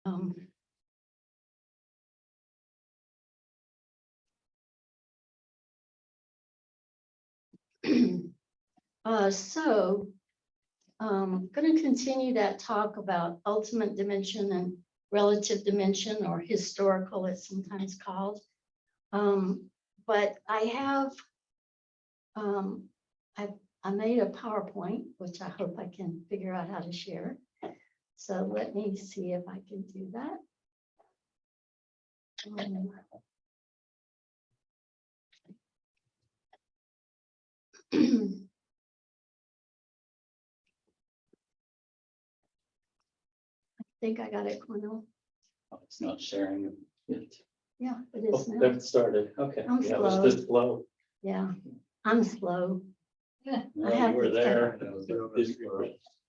Um, going to continue that talk about ultimate dimension and relative dimension, or historical, it's sometimes called. But I have, I made a PowerPoint, which I hope I can figure out how to share. So let me see if I can do that. I think I got it, Cornell. Oh, it's not sharing it. Yeah, it Oh, is now. there it started. Okay. I'm Yeah, it was slow. just slow. Yeah, I'm slow. No, have you were to there.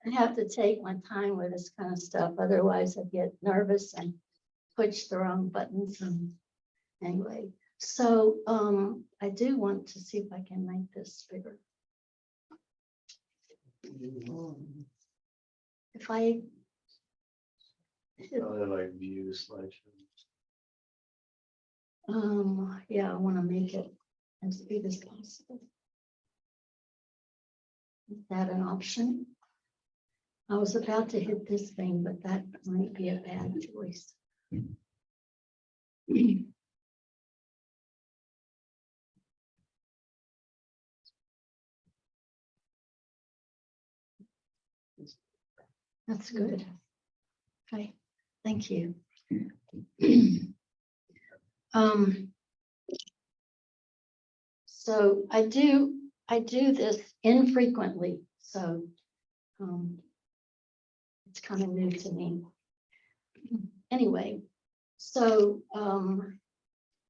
I have to take my time with this kind of stuff. Otherwise I get nervous and push the wrong buttons. And anyway, so I do want to see if I can make this bigger. If I like view slideshow. yeah, I want to make it as big as possible. Is that an option? I was about to hit this thing, but that might be a bad choice. That's good. Okay, thank you. So I do this infrequently, so it's kind of new to me. Anyway, so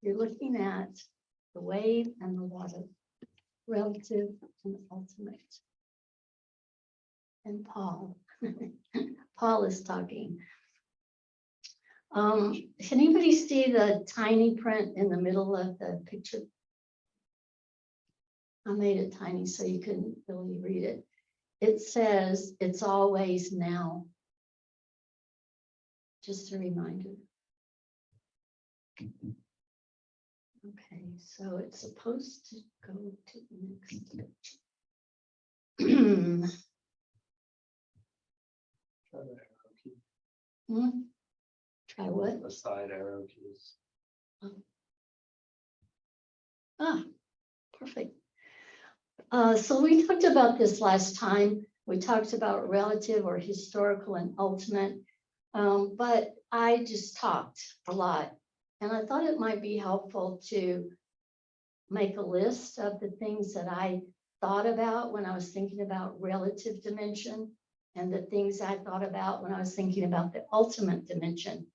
you're looking at the wave and the water, relative and ultimate. And Paul, Paul is talking. Can anybody see the tiny print in the middle of the picture? I made it tiny so you couldn't really read it. It says, it's always now. Just a reminder. Okay, so it's supposed to go to the next picture. Try what? The side arrow keys. Ah, perfect. So we talked about this last time. We talked about relative or historical and ultimate, but I just talked a lot. And I thought it might be helpful to make a list of the things that I thought about when I was thinking about relative dimension and the things I thought about when I was thinking about the ultimate dimension.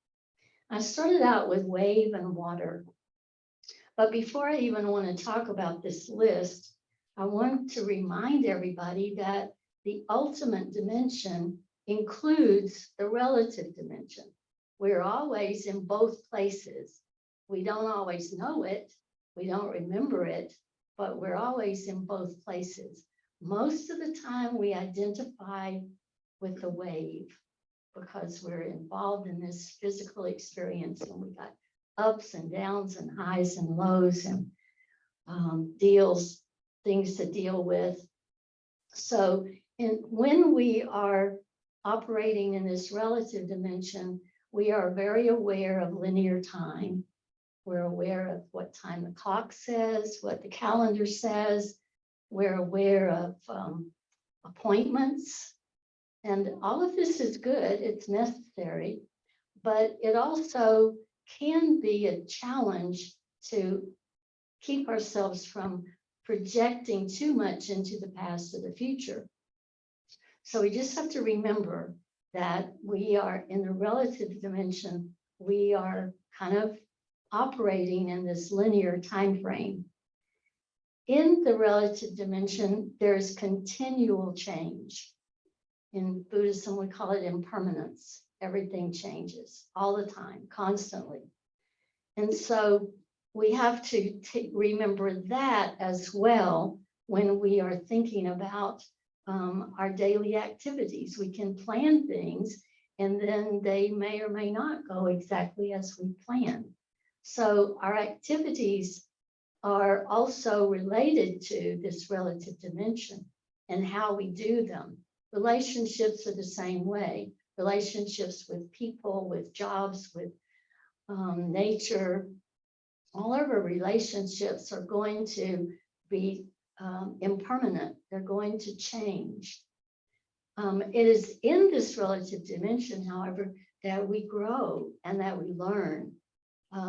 I started out with wave and water. But before I even want to talk about this list, I want to remind everybody that the ultimate dimension includes the relative dimension. We're always in both places. We don't always know it. We don't remember it, but we're always in both places. Most of the time we identify with the wave because we're involved in this physical experience, and we got ups and downs and highs and lows and things to deal with. So when we are operating in this relative dimension, we are very aware of linear time. We're aware of what time the clock says, what the calendar says. We're aware of appointments. And all of this is good, it's necessary, but it also can be a challenge to keep ourselves from projecting too much into the past or the future. So we just have to remember that we are in the relative dimension. We are kind of operating in this linear time frame. In the relative dimension, there's continual change. In Buddhism, we call it impermanence. Everything changes all the time, constantly. And so we have to remember that as well when we are thinking about our daily activities. We can plan things and then they may or may not go exactly as we plan. So our activities are also related to this relative dimension and how we do them. Relationships are the same way. Relationships with people, with jobs, with nature, all of our relationships are going to be impermanent. They're going to change. It is in this relative dimension, however, that we grow and that we learn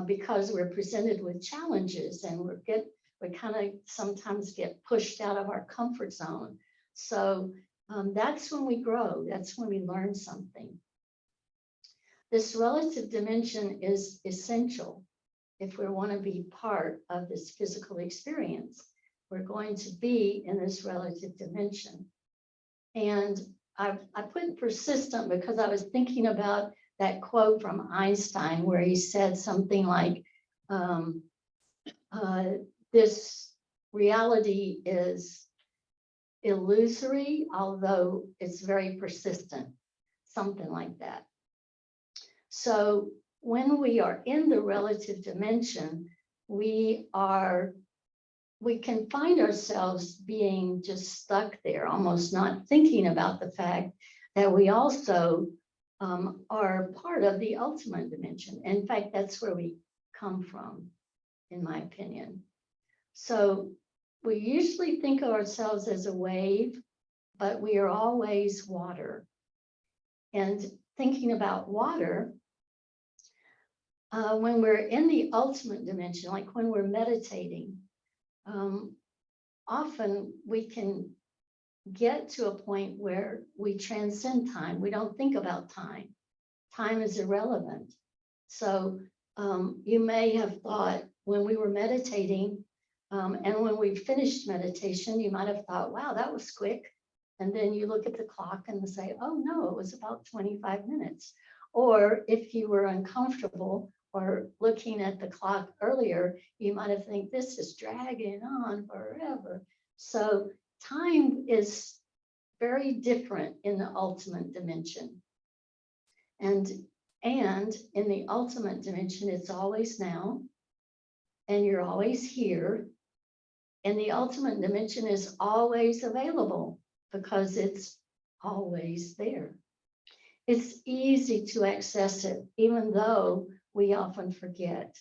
because we're presented with challenges and we kind of sometimes get pushed out of our comfort zone. So that's when we grow. That's when we learn something. This relative dimension is essential if we want to be part of this physical experience. We're going to be in this relative dimension. And I put persistent because I was thinking about that quote from Einstein where he said something like, this reality is illusory, although it's very persistent, something like that. So when we are in the relative dimension, we can find ourselves being just stuck there, almost not thinking about the fact that we also are part of the ultimate dimension. In fact, that's where we come from, in my opinion. So we usually think of ourselves as a wave, but we are always water. And thinking about water, when we're in the ultimate dimension, like when we're meditating, often we can get to a point where we transcend time. We don't think about time. Time is irrelevant. So you may have thought when we were meditating, and when we finished meditation, you might have thought, wow, that was quick. And then you look at the clock and say, oh no, it was about 25 minutes. Or if you were uncomfortable or looking at the clock earlier, you might have think this is dragging on forever. So time is very different in the ultimate dimension. And in the ultimate dimension, it's always now, and you're always here. And the ultimate dimension is always available because it's always there. It's easy to access it, even though we often forget.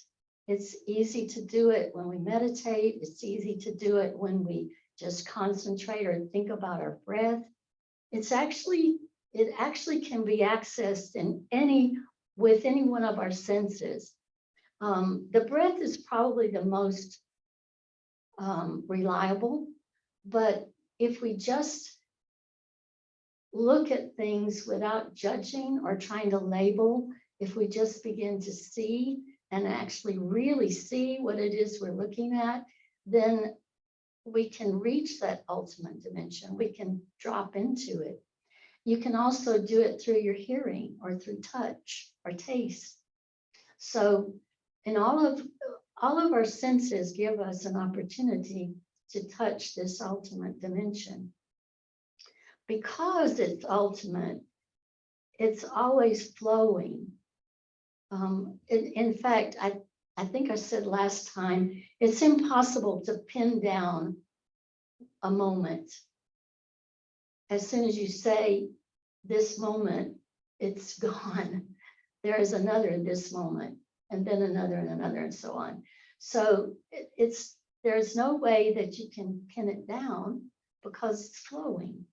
It's easy to do it when we meditate. It's easy to do it when we just concentrate or think about our breath. It actually can be accessed with any one of our senses. The breath is probably the most reliable, but if we just look at things without judging or trying to label, if we just begin to see and actually really see what it is we're looking at, then we can reach that ultimate dimension. We can drop into it. You can also do it through your hearing or through touch or taste. So in all of our senses give us an opportunity to touch this ultimate dimension. Because it's ultimate, it's always flowing. In fact, I think I said last time, it's impossible to pin down a moment. As soon as you say this moment, it's gone. There is another this moment, and then another and another and so on. So there's no way that you can pin it down because it's flowing.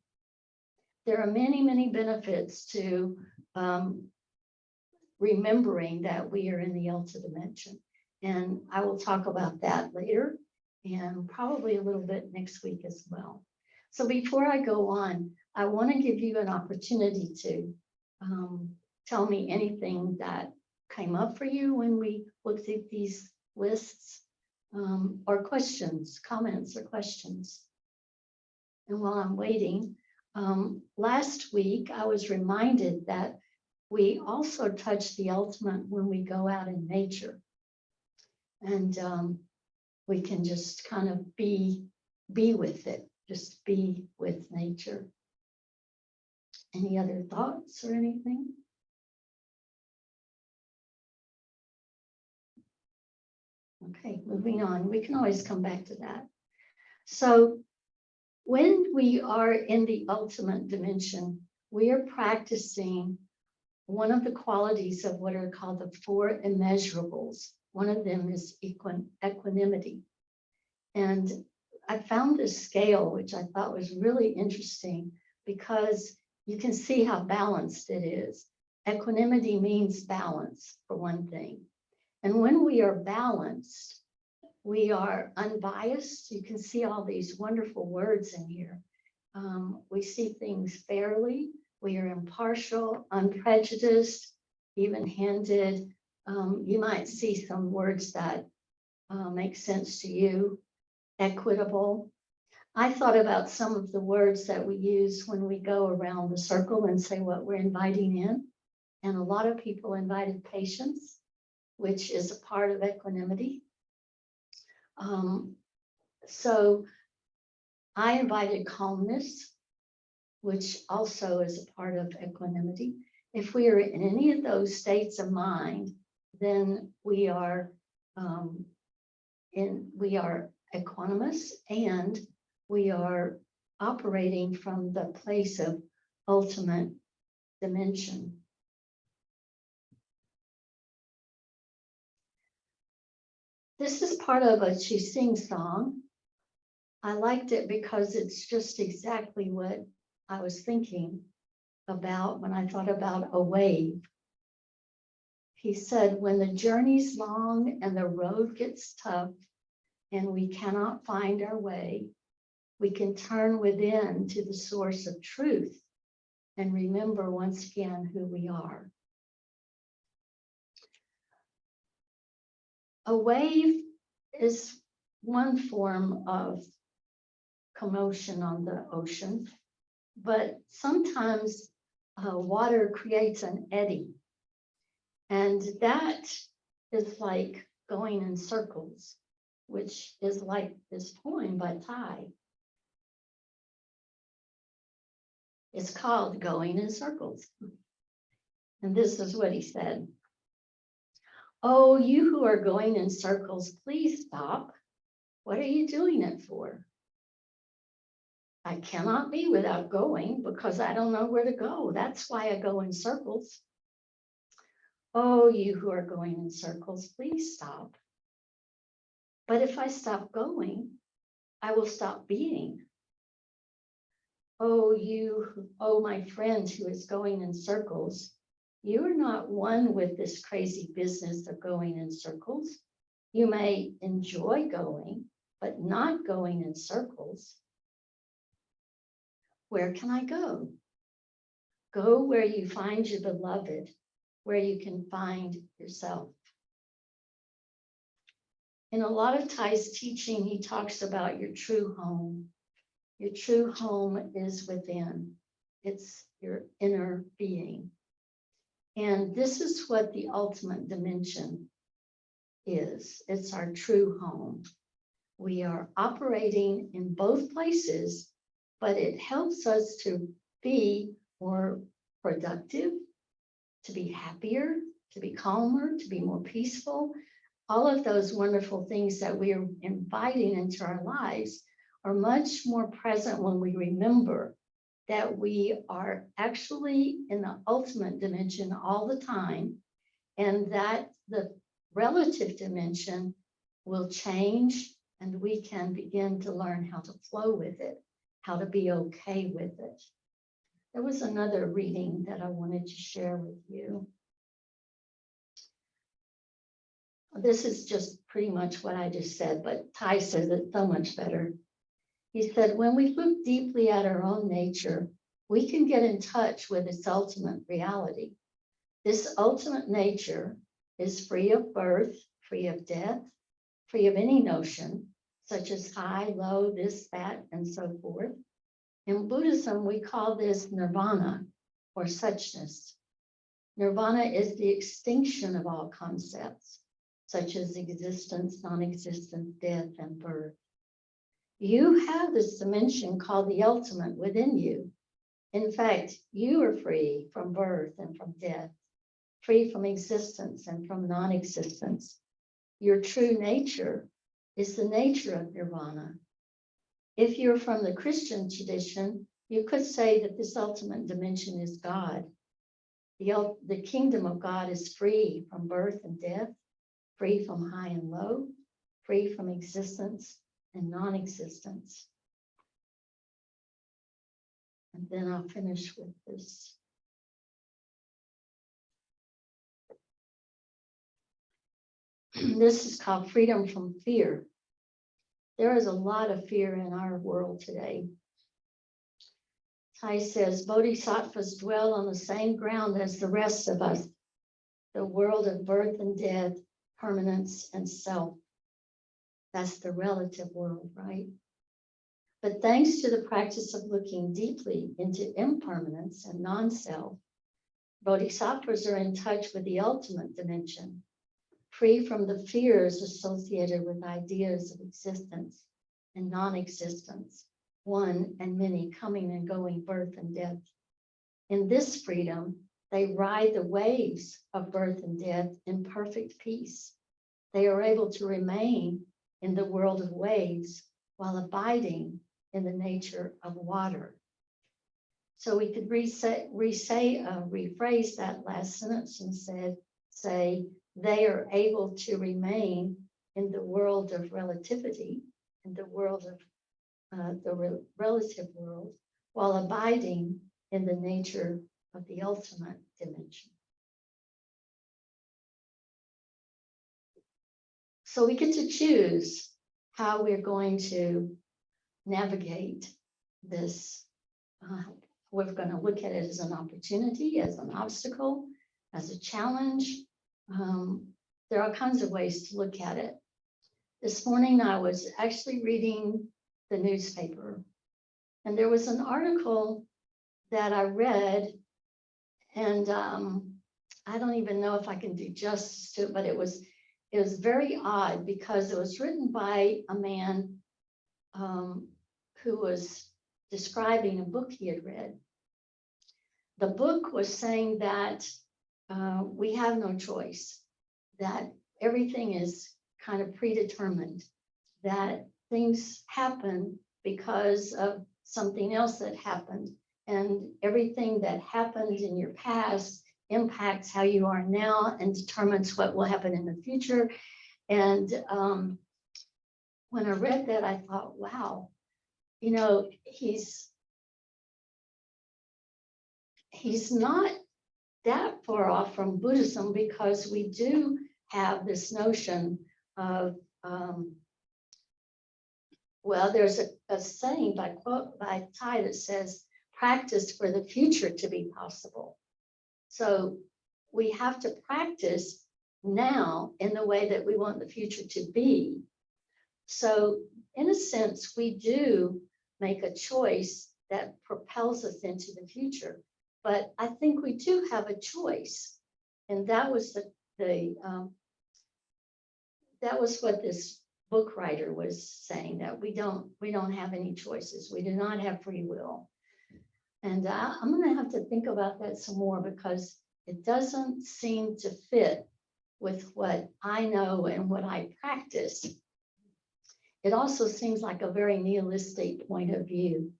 There are many, many benefits to remembering that we are in the ultimate dimension. And I will talk about that later and probably a little bit next week as well. So before I go on, I want to give you an opportunity to tell me anything that came up for you when we looked at these lists, or questions, comments or questions. And while I'm waiting, last week I was reminded that we also touch the ultimate when we go out in nature. And we can just kind of be with it, just be with nature. Any other thoughts or anything? Okay, moving on. We can always come back to that. So when we are in the ultimate dimension, we are practicing one of the qualities of what are called the four immeasurables. One of them is equanimity. And I found this scale, which I thought was really interesting because you can see how balanced it is. Equanimity means balance, for one thing. And when we are balanced, we are unbiased. You can see all these wonderful words in here. We see things fairly. We are impartial, unprejudiced, even-handed. You might see some words that make sense to you. Equitable. I thought about some of the words that we use when we go around the circle and say what we're inviting in. And a lot of people invited patience, which is a part of equanimity. So I invited calmness, which also is a part of equanimity. If we are in any of those states of mind, then we are equanimous, and we are operating from the place of ultimate dimension. This is part of a Qigong song. I liked it because it's just exactly what I was thinking about when I thought about a wave. He said, when the journey's long and the road gets tough and we cannot find our way, we can turn within to the source of truth and remember once again who we are. A wave is one form of commotion on the ocean, but sometimes water creates an eddy, and that is like going in circles, which is like this poem by Ty. It's called Going in Circles. And this is what he said. Oh, you who are going in circles, please stop. What are you doing it for? I cannot be without going because I don't know where to go. That's why I go in circles. Oh, you who are going in circles, please stop. But if I stop going, I will stop being. Oh, my friend who is going in circles, you are not one with this crazy business of going in circles. You may enjoy going, but not going in circles. Where can I go? Go where you find your beloved, where you can find yourself. In a lot of Ty's teaching, he talks about your true home. Your true home is within. It's your inner being. And this is what the ultimate dimension is. It's our true home. We are operating in both places, but it helps us to be more productive, to be happier, to be calmer, to be more peaceful. All of those wonderful things that we are inviting into our lives are much more present when we remember that we are actually in the ultimate dimension all the time, and that the relative dimension will change, and we can begin to learn how to flow with it, how to be okay with it. There was another reading that I wanted to share with you. This is just pretty much what I just said, but Ty says it so much better. He said, when we look deeply at our own nature, we can get in touch with its ultimate reality. This ultimate nature is free of birth, free of death, free of any notion, such as high, low, this, that, and so forth. In Buddhism, we call this nirvana, or suchness. Nirvana is the extinction of all concepts, such as existence, non-existence, death, and birth. You have this dimension called the ultimate within you. In fact, you are free from birth and from death, free from existence and from non-existence. your true nature is the nature of nirvana. If you're from the Christian tradition, you could say that this ultimate dimension is God. The kingdom of God is free from birth and death, free from high and low, free from existence and non-existence. And then I'll finish with this. This is called freedom from fear. There is a lot of fear in our world today. Tai says, Bodhisattvas dwell on the same ground as the rest of us, the world of birth and death, permanence and self. That's the relative world, right? But thanks to the practice of looking deeply into impermanence and non-self, Bodhisattvas are in touch with the ultimate dimension, free from the fears associated with ideas of existence and non-existence, one and many coming and going, birth and death. In this freedom, they ride the waves of birth and death in perfect peace. They are able to remain in the world of waves while abiding in the nature of water. So we could rephrase that last sentence and say, they are able to remain in the world of relativity, in the world of relative world, while abiding in the nature of the ultimate dimension. So we get to choose how we're going to navigate this. We're going to look at it as an opportunity, as an obstacle, as a challenge. There are all kinds of ways to look at it. This morning, I was actually reading the newspaper, and there was an article that I read, and I don't even know if I can do justice to it, but it was very odd because it was written by a man who was describing a book he had read. The book was saying that we have no choice, that everything is kind of predetermined, that things happen because of something else that happened, and everything that happened in your past impacts how you are now and determines what will happen in the future. And when I read that, I thought, wow, you know, he's not that far off from Buddhism, because we do have this notion of, well, there's a saying by Tai that says, practice for the future to be possible. So we have to practice now in the way that we want the future to be. So in a sense, we do make a choice that propels us into the future. But I think we do have a choice, and that was that was what this book writer was saying, that we don't have any choices. We do not have free will. And I'm going to have to think about that some more, because it doesn't seem to fit with what I know and what I practice. It also seems like a very nihilistic point of view.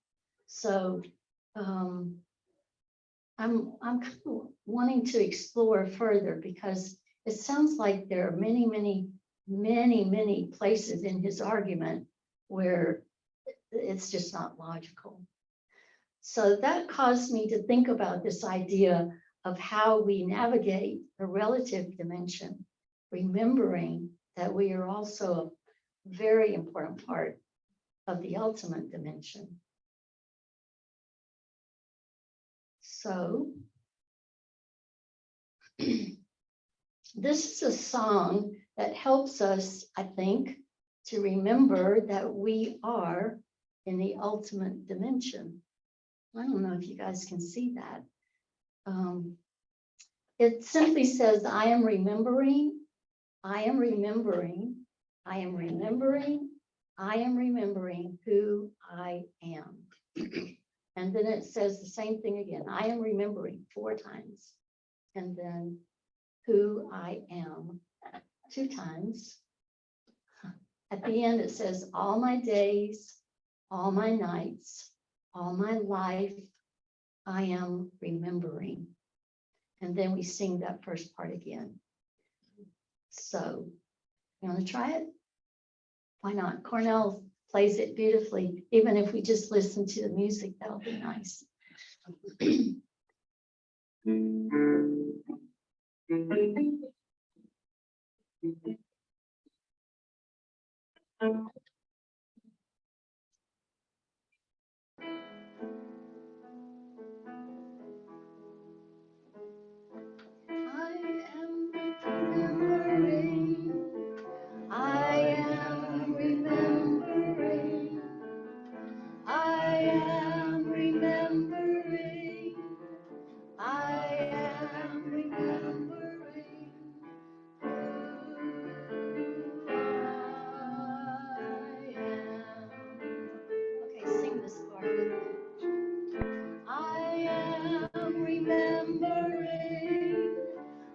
So I'm kind of wanting to explore further, because it sounds like there are many places in his argument where it's just not logical. So that caused me to think about this idea of how we navigate the relative dimension, remembering that we are also a very important part of the ultimate dimension. So this is a song that helps us, I think, to remember that we are in the ultimate dimension. I don't know if you guys can see that. It simply says, I am remembering, I am remembering, I am remembering, I am remembering who I am. And then it says the same thing again. I am remembering 4 times. And then who I am 2 times. at the end, it says, all my days, all my nights, all my life, I am remembering. And then we sing that first part again. So, you want to try it? Why not? Cornell plays it beautifully. Even if we just listen to the music, that'll be nice. I am remembering. I am remembering. I am remembering. I am remembering who I am. Okay, sing this part with me. I am remembering.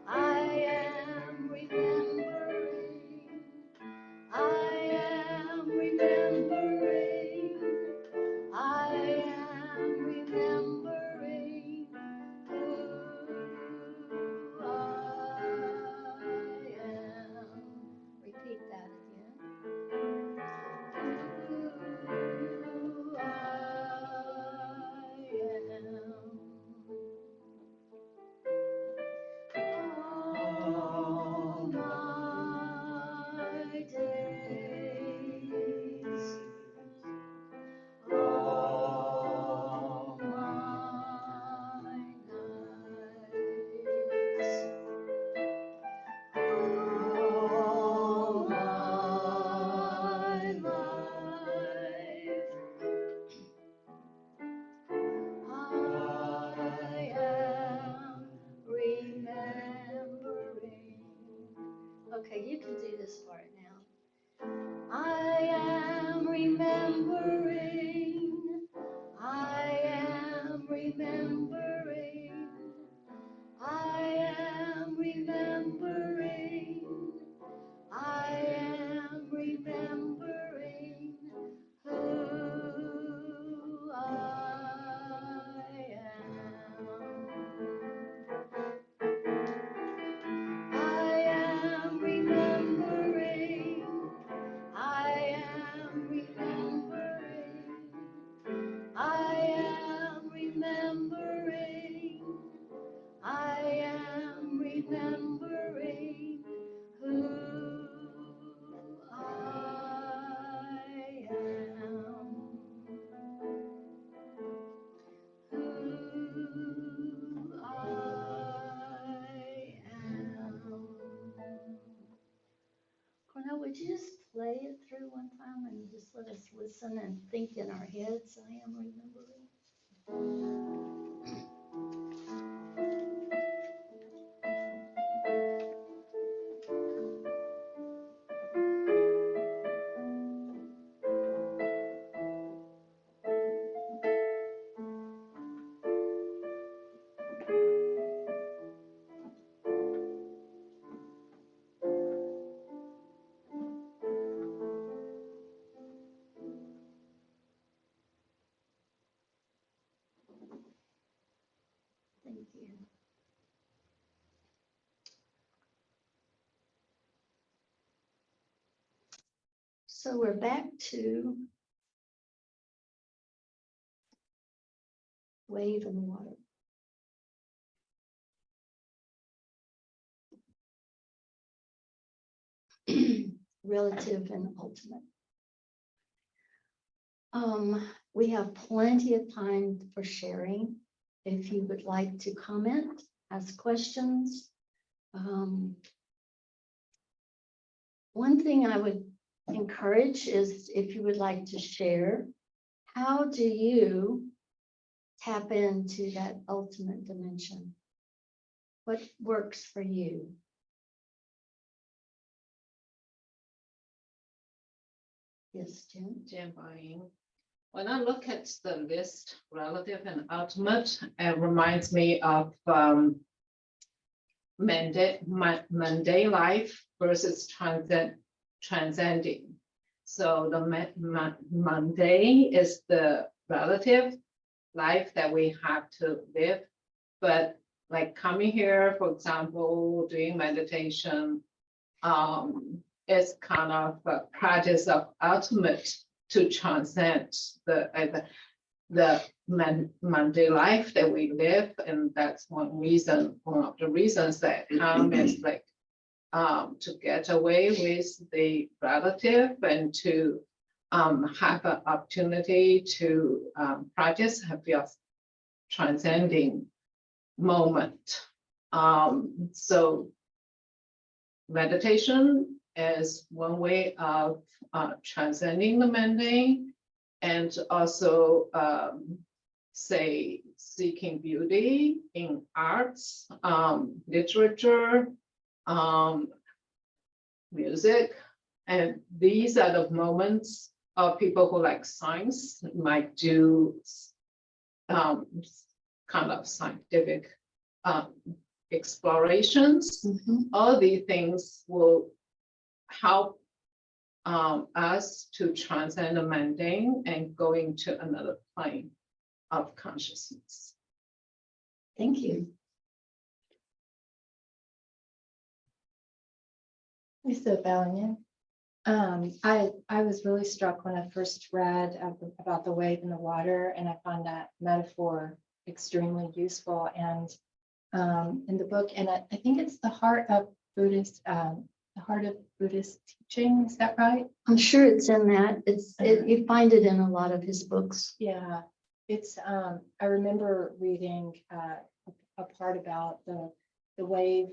I am remembering. I am remembering. I am remembering who I am. Repeat that again. Who I am. All my days, all my nights, all my life, I am remembering. Okay, you can do this part now. I am remembering. I am remembering. I am remembering. I am remembering who I am. I am remembering. I am remembering. I am remembering. I am remembering who I am. Who I am. Cornell, would you just play it through one time and just let us listen and think in our heads? I am remembering. Thank you. So we're back to wave and water. Relative and ultimate. We have plenty of time for sharing. If you would like to comment, ask questions. One thing I would encourage is if you would like to share, how do you tap into that ultimate dimension? What works for you? Yes, Jen? Jen buying. When I look at the list, relative and ultimate, it reminds me of mundane life versus transcending. So the Monday is the relative life that we have to live. But like coming here, for example, doing meditation, is kind of a practice of ultimate to transcend the Monday life that we live, and that's one of the reasons that come is like to get away with the relative and to have an opportunity to practice your transcending moment. So meditation is one way of transcending the mundane, and also say seeking beauty in arts, literature, music. And these are the moments of people who like science might do kind of scientific explorations. All these things will help us to transcend the mundane and go into another plane of consciousness. Thank you. Lisa Bellion. I was really struck when I first read about the wave in the water, and I found that metaphor extremely useful and in the book. And I think it's the heart of Buddhist teaching. Is that right? I'm sure it's in that. You find it in a lot of his books. Yeah, it's. I remember reading a part about the wave.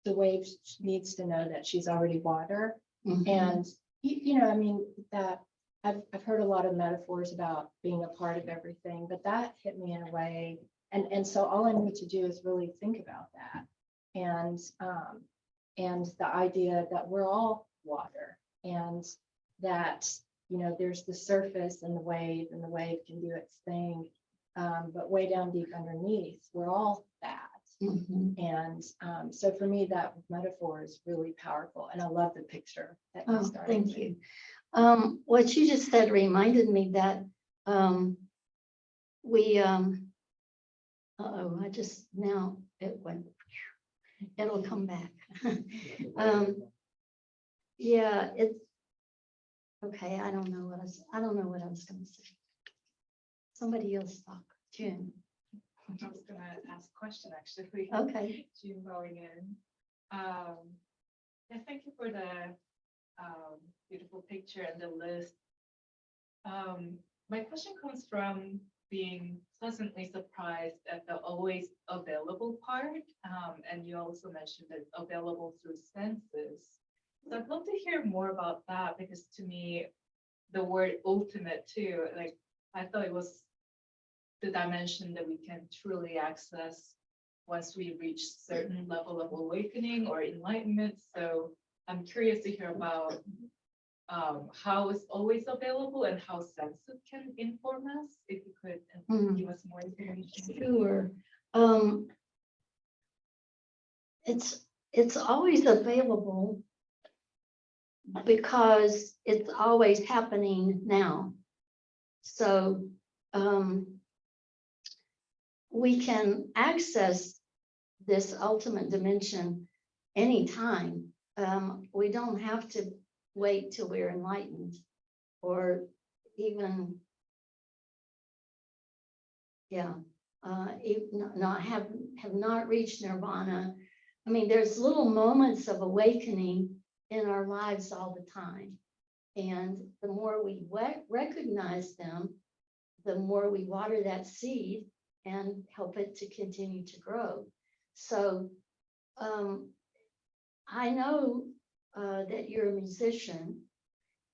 The wave needs to know that she's already water. And I mean, that I've heard a lot of metaphors about being a part of everything, but that hit me in a way. And so all I need to do is really think about that. And the idea that we're all water, and that, there's the surface and the wave can do its thing. But way down deep underneath, we're all that. And so for me, that metaphor is really powerful, and I love the picture that you started Thank with. you. What you just said reminded me that we I just now it went. It'll come back. Yeah, it's okay. I don't know what I was going to say. Somebody else talk. June. I was gonna ask a question actually. Okay. June going in. Yeah, thank you for the beautiful picture and the list. My question comes from being pleasantly surprised at the always available part. And you also mentioned that it's available through senses. So I'd love to hear more about that, because to me, the word ultimate too, like I thought it was the dimension that we can truly access once we reach certain level of awakening or enlightenment. So I'm curious to hear about how it's always available and how senses can inform us. If you could give us more information. Sure. It's always available because it's always happening now. So we can access this ultimate dimension anytime. We don't have to wait till we're enlightened, or even, have not reached nirvana. I mean, there's little moments of awakening in our lives all the time. And the more we recognize them, the more we water that seed and help it to continue to grow. So I know that you're a musician,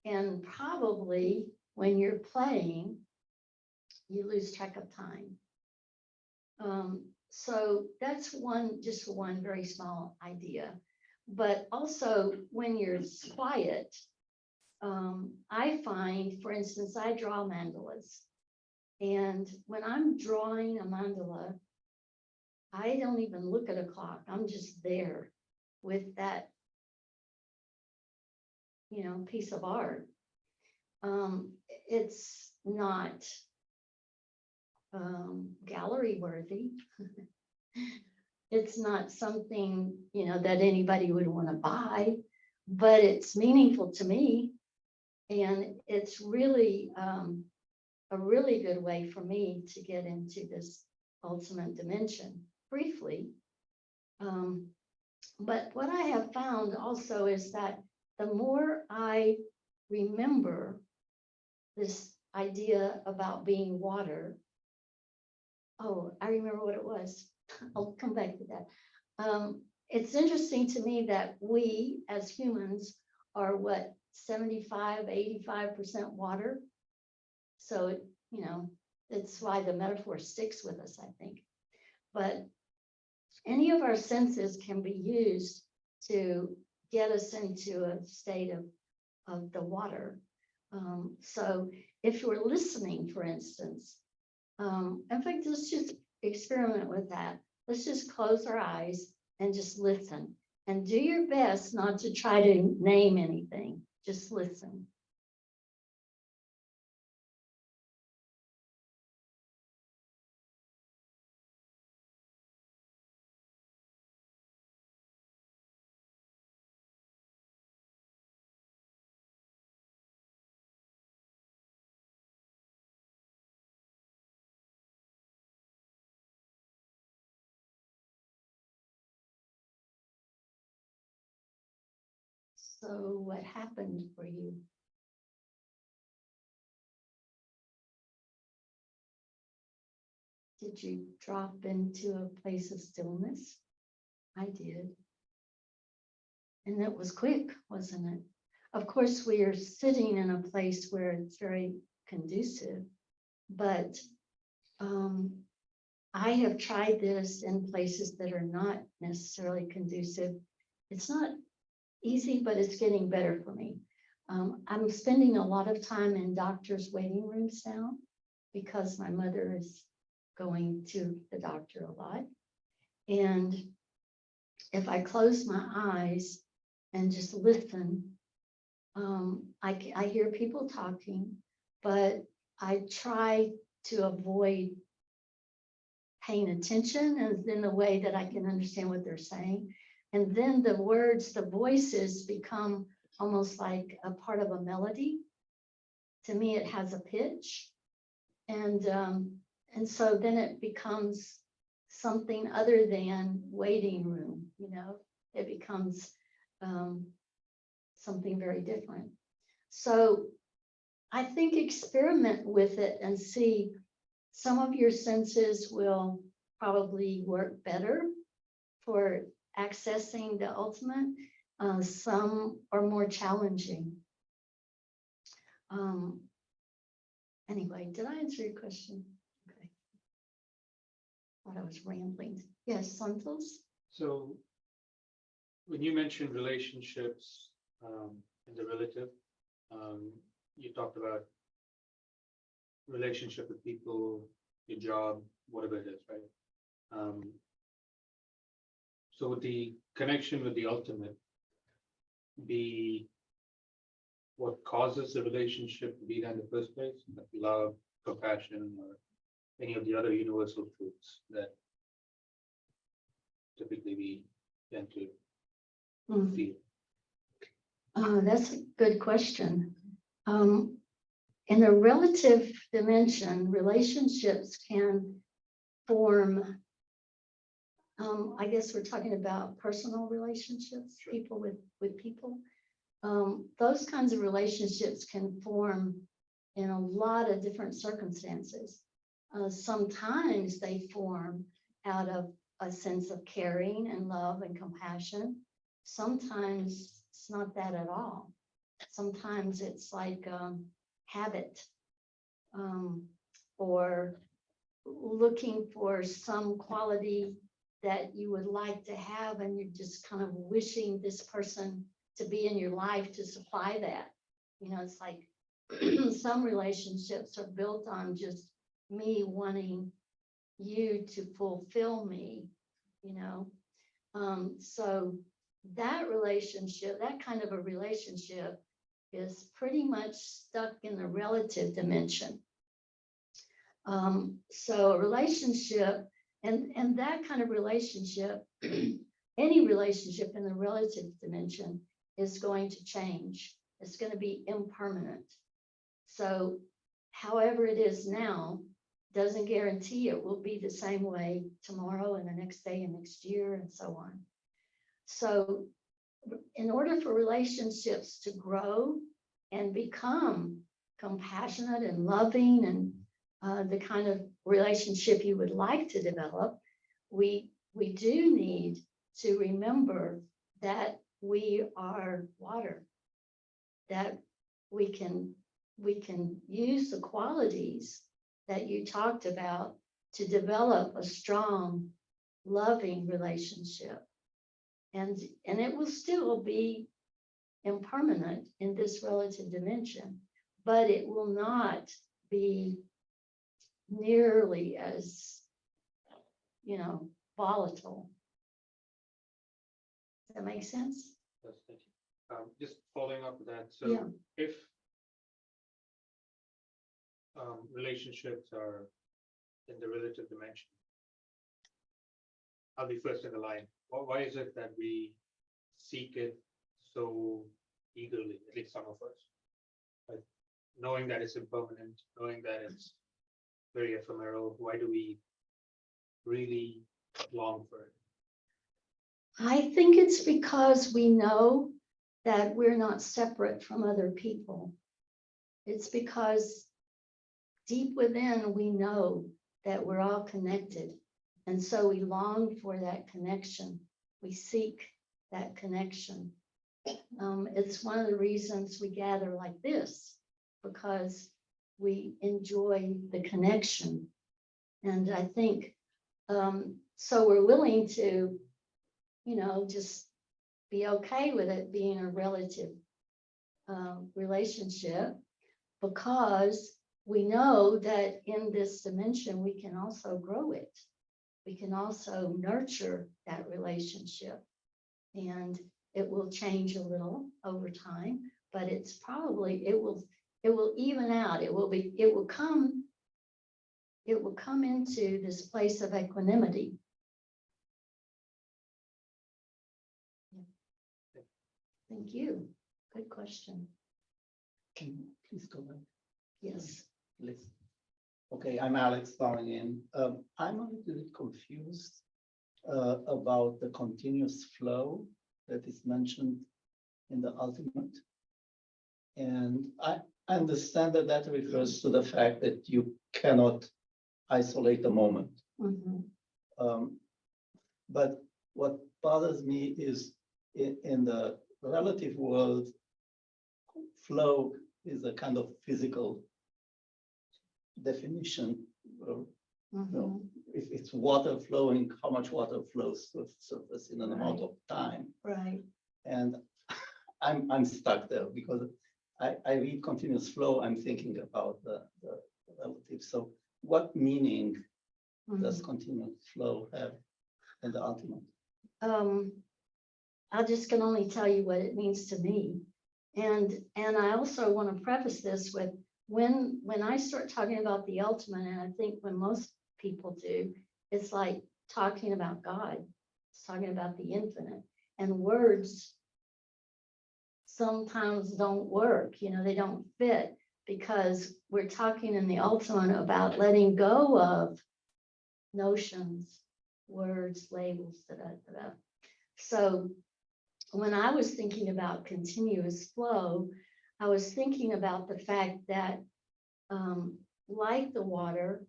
and probably when you're playing, you lose track of time. So that's just one very small idea. But also when you're quiet, I find, for instance, I draw mandalas. And when I'm drawing a mandala, I don't even look at a clock. I'm just there with that, piece of art. It's not gallery worthy. It's not something, that anybody would want to buy, but it's meaningful to me. And it's really a really good way for me to get into this ultimate dimension briefly. But what I have found also is that the more I remember this idea about being water, oh, I remember what it was. I'll come back to that. It's interesting to me that we as humans are what, 75, 85% water. So, it's why the metaphor sticks with us, I think. But any of our senses can be used to get us into a state of the water. So if you're listening, for instance, in fact, let's just experiment with that. Let's just close our eyes and just listen. And do your best not to try to name anything. Just listen. So what happened for you? Did you drop into a place of stillness? I did. And it was quick, wasn't it? Of course, we are sitting in a place where it's very conducive, but I have tried this in places that are not necessarily conducive. It's not easy, but it's getting better for me. I'm spending a lot of time in doctors' waiting rooms now because my mother is going to the doctor a lot. And if I close my eyes and just listen, I hear people talking, but I try to avoid paying attention and in the way that I can understand what they're saying. And then the words, the voices become almost like a part of a melody. To me, it has a pitch. And so then it becomes something other than waiting room, it becomes something very different. So I think experiment with it and see. Some of your senses will probably work better for accessing the ultimate. Some are more challenging. Anyway, did I answer your question? Okay. Thought I was rambling. Yes, Santos? So when you mentioned relationships and the relative, you talked about relationship with people, your job, whatever it is, right? So would the connection with the ultimate be what causes the relationship to be there in the first place? Like love, compassion, or any of the other universal truths that typically we tend to feel? That's a good question. In a relative dimension, relationships can form, I guess we're talking about personal relationships, Sure. people with people. Those kinds of relationships can form in a lot of different circumstances. Sometimes they form out of a sense of caring and love and compassion. Sometimes it's not that at all. Sometimes it's like habit, or looking for some quality that you would like to have, and you're just kind of wishing this person to be in your life to supply that. It's like some relationships are built on just me wanting you to fulfill me, so that relationship, that kind of a relationship is pretty much stuck in the relative dimension. So a relationship and that kind of relationship, any relationship in the relative dimension is going to change. It's going to be impermanent. So however it is now doesn't guarantee it will be the same way tomorrow and the next day and next year and so on. So in order for relationships to grow and become compassionate and loving and the kind of relationship you would like to develop, we do need to remember that we are water, that we can use the qualities that you talked about to develop a strong, loving relationship. And it will still be impermanent in this relative dimension, but it will not be nearly as, volatile. Does that make sense? Yes, thank you. Just following up with that, Yeah. so if relationships are in the relative dimension, I'll be first in the line. Why is it that we seek it so eagerly, at least some of us? Like, knowing that it's impermanent, knowing that it's very ephemeral, why do we really long for it? I think it's because we know that we're not separate from other people. It's because deep within we know that we're all connected. And so we long for that connection. We seek that connection. It's one of the reasons we gather like this, because we enjoy the connection. And I think, so we're willing to, just be okay with it being a relative relationship, because we know that in this dimension, we can also grow it. We can also nurture that relationship, and it will change a little over time, but it's probably, it will even out. It will come into this place of equanimity. Thank you. Good question. Can you please go back, Yes. please? Okay, I'm Alex calling in. I'm a little bit confused about the continuous flow that is mentioned in the ultimate. And I understand that that refers to the fact that you cannot isolate the moment. Mhm. But what bothers me is in the relative world, flow is a kind of physical definition. Mhm. If it's water flowing, how much water flows to the surface in an amount of time? Right. And I'm stuck there because I read continuous flow, I'm thinking about the relative. So what meaning does continuous flow have in the ultimate? I just can only tell you what it means to me. And I also want to preface this with when I start talking about the ultimate, and I think when most people do, it's like talking about God. It's talking about the infinite. And words sometimes don't work, they don't fit, because we're talking in the ultimate about letting go of notions, words, labels, So when I was thinking about continuous flow, I was thinking about the fact that like the water,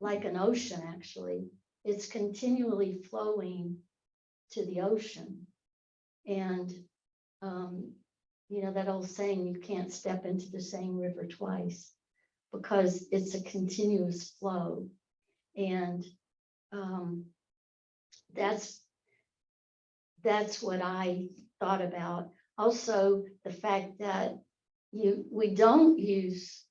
like an ocean actually, it's continually flowing to the ocean. And that old saying, you can't step into the same river twice, because it's a continuous flow. And that's what I thought about. Also, the fact that we don't use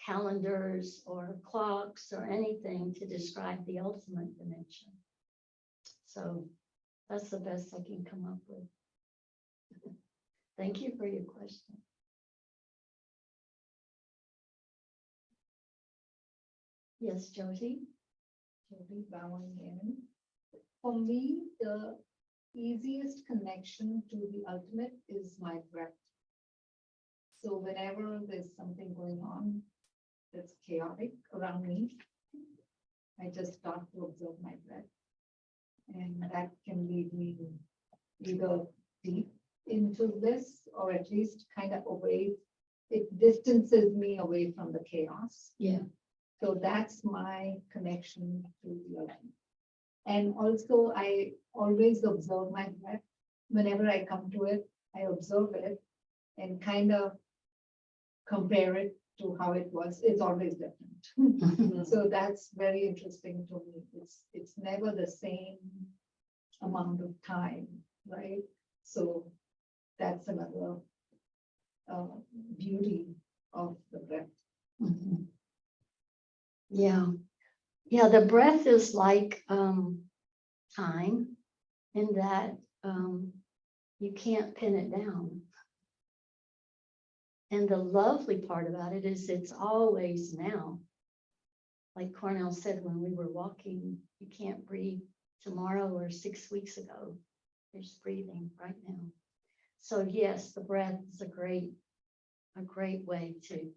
calendars or clocks or anything to describe the ultimate dimension. So that's the best I can come up with. Thank you for your question. Yes, Josie? Toby bowing in. For me, the easiest connection to the ultimate is my breath. So whenever there's something going on that's chaotic around me, I just start to observe my breath. And that can lead me either deep into this or at least kind of away. It distances me away from the chaos. Yeah. So that's my connection to the ultimate. And also, I always observe my breath. Whenever I come to it, I observe it and kind of compare it to how it was. It's always different. So that's very interesting to me. It's never the same amount of time, right? So that's another beauty of the breath. Mhm. Yeah, yeah, the breath is like time in that you can't pin it down. And the lovely part about it is it's always now. Like Cornell said, when we were walking, you can't breathe tomorrow or 6 weeks ago. You're just breathing right now. So yes, the breath is a great way to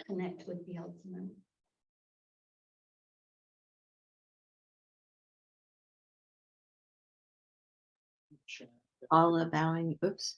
connect with the ultimate. Paula bowing, oops.